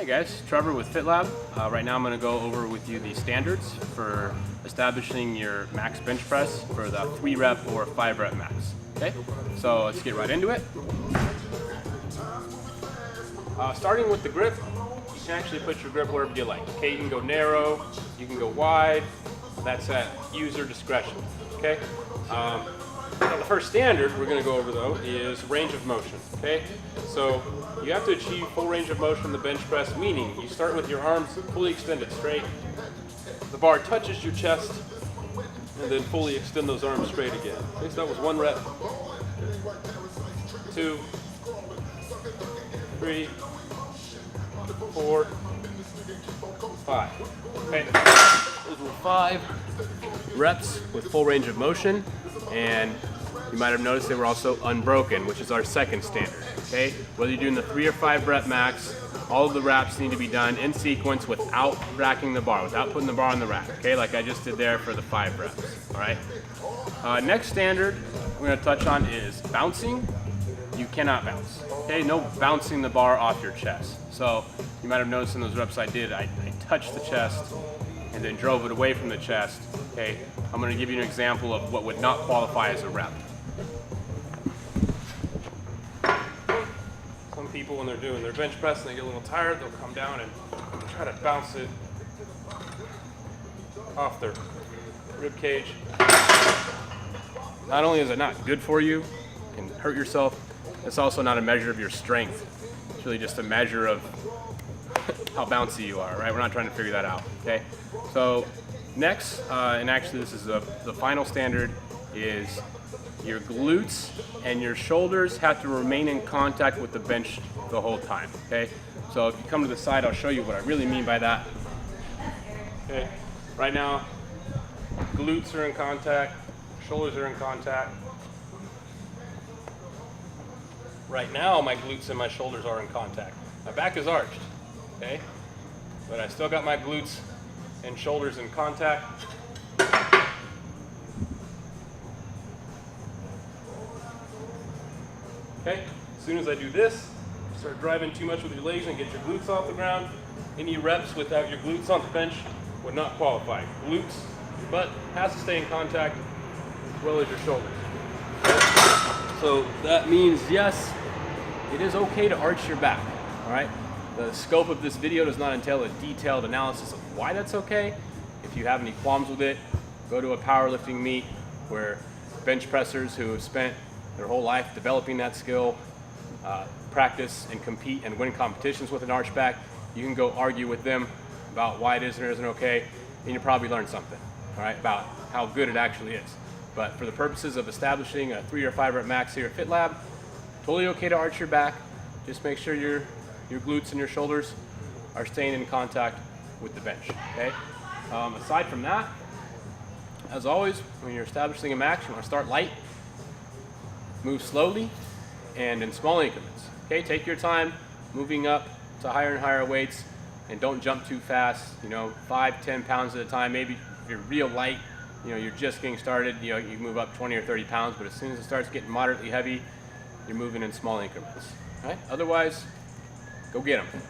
Hey guys, Trevor with FitLab. Right now I'm going to go over with you the standards for establishing your max bench press for the 3 rep or 5 rep max. Okay, so let's get right into it. Starting with the grip, you can actually put your grip wherever you like. Okay, you can go narrow, you can go wide. That's at user discretion. Okay. Now the first standard we're going to go over though is range of motion. Okay, so you have to achieve full range of motion in the bench press, meaning you start with your arms fully extended straight, the bar touches your chest, and then fully extend those arms straight again. Okay, so that was 1 rep, 2, 3, 4, 5. Okay, those were 5 reps with full range of motion, and you might have noticed they were also unbroken, which is our second standard. Okay, whether you're doing the 3 or 5 rep max, all of the reps need to be done in sequence without racking the bar, without putting the bar on the rack. Okay, like I just did there for the 5 reps. All right. Next standard we're going to touch on is bouncing. You cannot bounce. Okay, no bouncing the bar off your chest. So you might have noticed in those reps I did, I touched the chest and then drove it away from the chest. Okay, I'm going to give you an example of what would not qualify as a rep. Some people, when they're doing their bench press and they get a little tired, they'll come down and try to bounce it off their rib cage. Not only is it not good for you, you can hurt yourself, it's also not a measure of your strength. It's really just a measure of how bouncy you are, right? We're not trying to figure that out, okay? So next, and actually this is the final standard, is your glutes and your shoulders have to remain in contact with the bench the whole time, okay? So if you come to the side, I'll show you what I really mean by that. Okay, right now, glutes are in contact, shoulders are in contact. Right now, my glutes and my shoulders are in contact. My back is arched, okay? But I still got my glutes and shoulders in contact. Okay, as soon as I do this, start driving too much with your legs and get your glutes off the ground. Any reps without your glutes on the bench would not qualify. Glutes, your butt has to stay in contact as well as your shoulders. Okay? So that means, yes, it is okay to arch your back, all right? The scope of this video does not entail a detailed analysis of why that's okay. If you have any qualms with it, go to a powerlifting meet where bench pressers who have spent their whole life developing that skill, practice and compete and win competitions with an arch back. You can go argue with them about why it is or isn't okay, and you'll probably learn something, all right, about how good it actually is. But for the purposes of establishing a 3 or 5 rep max here at FitLab, totally okay to arch your back. Just make sure your glutes and your shoulders are staying in contact with the bench, okay? Aside from that, as always, when you're establishing a max, you want to start light, move slowly, and in small increments, okay? Take your time moving up to higher and higher weights, and don't jump too fast, 5, 10 pounds at a time. Maybe if you're real light, you're just getting started, you move up 20 or 30 pounds, but as soon as it starts getting moderately heavy, you're moving in small increments, all right? Otherwise, go get them.